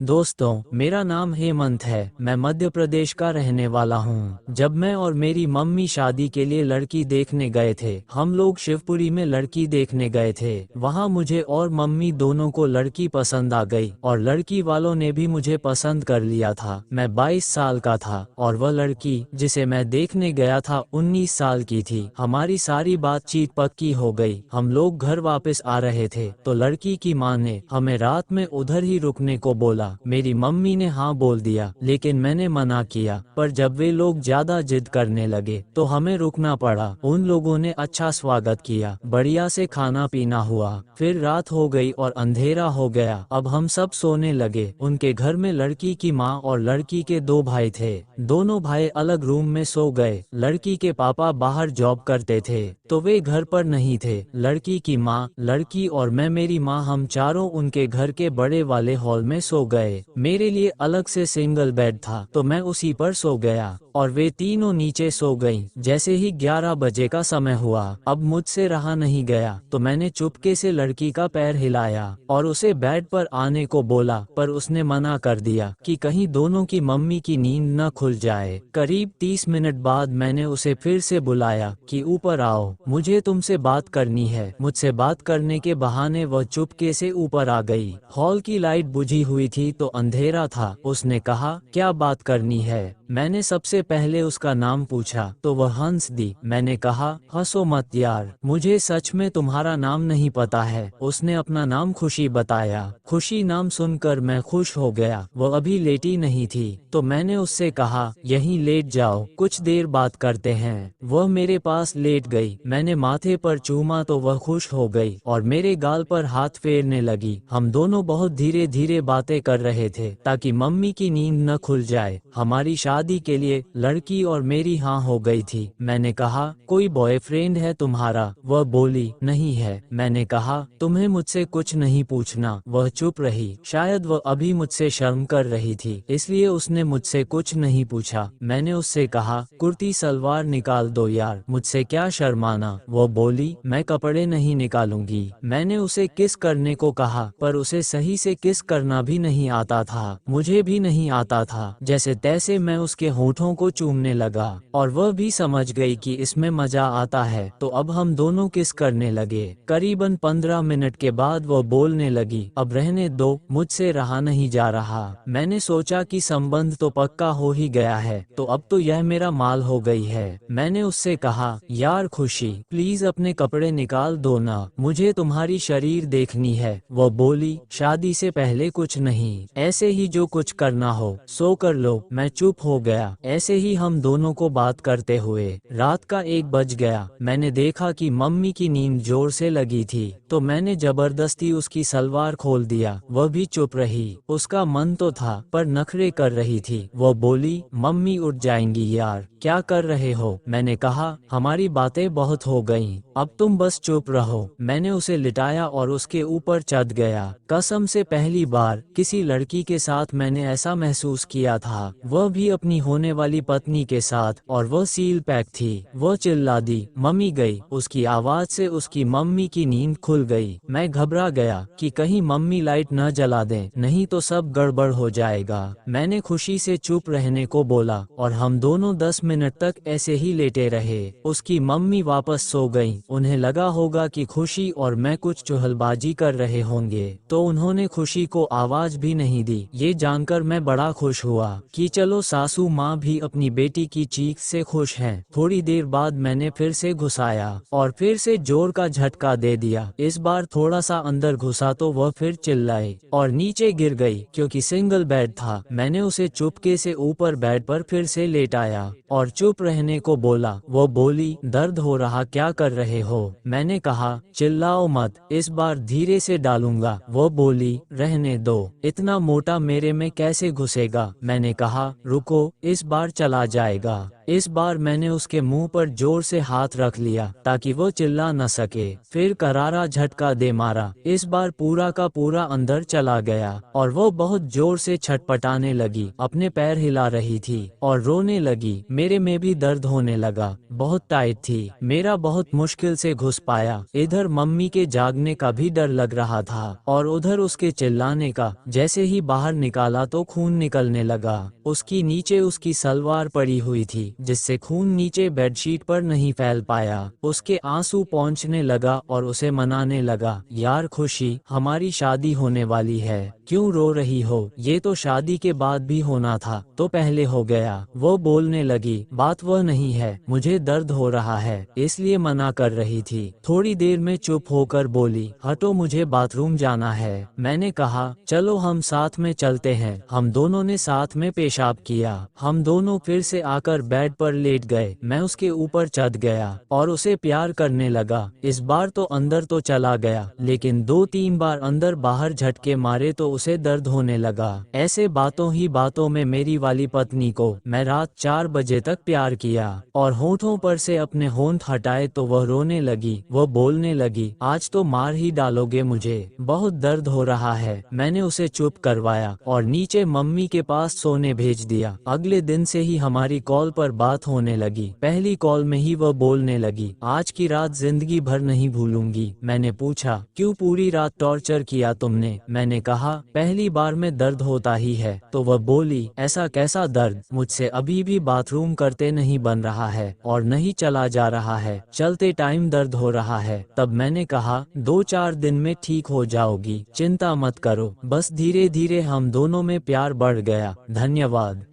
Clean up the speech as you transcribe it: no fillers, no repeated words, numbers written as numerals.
दोस्तों, मेरा नाम हेमंत है। मैं मध्य प्रदेश का रहने वाला हूँ। जब मैं और मेरी मम्मी शादी के लिए लड़की देखने गए थे, हम लोग शिवपुरी में लड़की देखने गए थे। वहाँ मुझे और मम्मी दोनों को लड़की पसंद आ गई और लड़की वालों ने भी मुझे पसंद कर लिया था। मैं 22 साल का था और वह लड़की जिसे मैं देखने गया था 19 साल की थी। हमारी सारी बातचीत पक्की हो गई। हम लोग घर वापस आ रहे थे तो लड़की की माँ ने हमें रात में उधर ही रुकने को बोला। मेरी मम्मी ने हाँ बोल दिया, लेकिन मैंने मना किया। पर जब वे लोग ज्यादा जिद करने लगे तो हमें रुकना पड़ा। उन लोगों ने अच्छा स्वागत किया, बढ़िया से खाना पीना हुआ। फिर रात हो गई और अंधेरा हो गया। अब हम सब सोने लगे। उनके घर में लड़की की माँ और लड़की के 2 भाई थे। दोनों भाई अलग रूम में सो गए। लड़की के पापा बाहर जॉब करते थे तो वे घर पर नहीं थे। लड़की की माँ, लड़की और मैं, मेरी माँ, हम चारों उनके घर के बड़े वाले हॉल में सो गए। मेरे लिए अलग से सिंगल बेड था तो मैं उसी पर सो गया और वे तीनों नीचे सो गईं। जैसे ही 11 बजे का समय हुआ, अब मुझसे रहा नहीं गया तो मैंने चुपके से लड़की का पैर हिलाया और उसे बेड पर आने को बोला, पर उसने मना कर दिया कि कहीं दोनों की मम्मी की नींद न खुल जाए। करीब 30 मिनट बाद मैंने उसे फिर से बुलाया कि ऊपर आओ, मुझे तुमसे बात करनी है। मुझसे बात करने के बहाने वह चुपके से ऊपर आ गई। हॉल की लाइट बुझी हुई थी तो अंधेरा था। उसने कहा, क्या बात करनी है? मैंने सबसे पहले उसका नाम पूछा तो वह हंस दी। मैंने कहा, हंसो मत यार, मुझे सच में तुम्हारा नाम नहीं पता है। उसने अपना नाम खुशी बताया। खुशी नाम सुनकर मैं खुश हो गया। वह अभी लेटी नहीं थी तो मैंने उससे कहा, यहीं लेट जाओ, कुछ देर बात करते हैं। वह मेरे पास लेट गई। मैंने माथे पर चूमा तो वह खुश हो गई और मेरे गाल पर हाथ फेरने लगी। हम दोनों बहुत धीरे धीरे बातें कर रहे थे ताकि मम्मी की नींद न खुल जाए। हमारी शादी के लिए लड़की और मेरी हाँ हो गई थी। मैंने कहा, कोई बॉयफ्रेंड है तुम्हारा? वह बोली, नहीं है। मैंने कहा, तुम्हें मुझसे कुछ नहीं पूछना। वह चुप रही। शायद वह अभी मुझसे शर्म कर रही थी, इसलिए उसने मुझसे कुछ नहीं पूछा। मैंने उससे कहा, कुर्ती सलवार निकाल दो यार, मुझसे क्या शर्माना। वह बोली, मैं कपड़े नहीं निकालूंगी। मैंने उसे किस करने को कहा, पर उसे सही से किस करना भी नहीं आता था। मुझे भी नहीं आता था। जैसे तैसे मैं उसके होठों को चूमने लगा और वह भी समझ गई कि इसमें मजा आता है, तो अब हम दोनों किस करने लगे। करीबन 15 मिनट के बाद वह बोलने लगी, अब रहने दो, मुझसे रहा नहीं जा रहा। मैंने सोचा कि संबंध तो पक्का हो ही गया है तो अब तो यह मेरा माल हो गई है। मैंने उससे कहा, यार खुशी, प्लीज अपने कपड़े निकाल दो ना, मुझे तुम्हारी शरीर देखनी है। वह बोली, शादी से पहले कुछ नहीं, ऐसे ही जो कुछ करना हो सो कर लो। मैं चुप हो गया। ऐसे ही हम दोनों को बात करते हुए रात का 1 बज गया। मैंने देखा कि मम्मी की नींद जोर से लगी थी तो मैंने जबरदस्ती उसकी सलवार खोल दिया। वह भी चुप रही। उसका मन तो था पर नखरे कर रही थी। वह बोली, मम्मी उठ जाएंगी यार, क्या कर रहे हो? मैंने कहा, हमारी बातें बहुत हो गईं, अब तुम बस चुप रहो। मैंने उसे लिटाया और उसके ऊपर चढ़ गया। कसम से पहली बार किसी लड़की के साथ मैंने ऐसा महसूस किया था, वह भी अपनी होने वाली पत्नी के साथ, और वह सील पैक थी। वह चिल्ला दी, मम्मी गई। उसकी आवाज से उसकी मम्मी की नींद खुल गई। मैं घबरा गया कि कहीं मम्मी लाइट न जला दें, नहीं तो सब गड़बड़ हो जाएगा। मैंने खुशी से चुप रहने को बोला और हम दोनों 10 मिनट तक ऐसे ही लेटे रहे। उसकी मम्मी वापस सो गई। उन्हें लगा होगा कि खुशी और मैं कुछ चुहलबाजी कर रहे होंगे तो उन्होंने खुशी को आवाज भी नहीं दी। ये जानकर मैं बड़ा खुश हुआ कि चलो सासू माँ भी अपनी बेटी की चीख से खुश हैं। थोड़ी देर बाद मैंने फिर से घुसाया और फिर से जोर का झटका दे दिया। इस बार थोड़ा सा अंदर घुसा तो वह फिर चिल्लाई और नीचे गिर गई। क्योंकि सिंगल बेड था, मैंने उसे चुपके से ऊपर बेड पर फिर से लेटाया और चुप रहने को बोला। वो बोली, दर्द हो रहा, क्या कर रहे हो? मैंने कहा, चिल्लाओ मत, इस बार धीरे से डालूंगा। वो बोली, रहने दो, इतना मोटा मेरे में कैसे घुसेगा? मैंने कहा, रुको देखो, इस बार चला जाएगा। इस बार मैंने उसके मुंह पर जोर से हाथ रख लिया ताकि वो चिल्ला न सके। फिर करारा झटका दे मारा। इस बार पूरा का पूरा अंदर चला गया और वो बहुत जोर से छटपटाने लगी, अपने पैर हिला रही थी और रोने लगी। मेरे में भी दर्द होने लगा, बहुत टाइट थी, मेरा बहुत मुश्किल से घुस पाया। इधर मम्मी के जागने का भी डर लग रहा था और उधर उसके चिल्लाने का। जैसे ही बाहर निकाला तो खून निकलने लगा। उसकी नीचे उसकी सलवार पड़ी हुई थी जिससे खून नीचे बेडशीट पर नहीं फैल पाया। उसके आंसू पहुंचने लगा और उसे मनाने लगा, यार खुशी, हमारी शादी होने वाली है, क्यों रो रही हो? ये तो शादी के बाद भी होना था, तो पहले हो गया। वो बोलने लगी, बात वह नहीं है, मुझे दर्द हो रहा है इसलिए मना कर रही थी। थोड़ी देर में चुप होकर बोली, हटो मुझे बाथरूम जाना है। मैंने कहा, चलो हम साथ में चलते हैं। हम दोनों ने साथ में पेशाब किया। हम दोनों फिर से आकर बेड पर लेट गए। मैं उसके ऊपर चढ़ गया और उसे प्यार करने लगा। इस बार तो अंदर तो चला गया, लेकिन 2-3 बार अंदर बाहर झटके मारे तो उसे दर्द होने लगा। ऐसे बातों ही बातों में मेरी वाली पत्नी को मैं रात 4 बजे तक प्यार किया और होठों पर से अपने होंठ हटाए तो वह रोने लगी। वह बोलने लगी, आज तो मार ही डालोगे मुझे, बहुत दर्द हो रहा है। मैंने उसे चुप करवाया और नीचे मम्मी के पास सोने भेज दिया। अगले दिन से ही हमारी कॉल पर बात होने लगी। पहली कॉल में ही वह बोलने लगी, आज की रात जिंदगी भर नहीं भूलूंगी। मैंने पूछा, क्यों पूरी रात टॉर्चर किया तुमने? मैंने कहा, पहली बार में दर्द होता ही है। तो वह बोली, ऐसा कैसा दर्द? मुझसे अभी भी बाथरूम करते नहीं बन रहा है और नहीं चला जा रहा है, चलते टाइम दर्द हो रहा है। तब मैंने कहा, 2-4 दिन में ठीक हो जाओगी, चिंता मत करो। बस धीरे धीरे हम दोनों में प्यार बढ़ गया। धन्यवाद।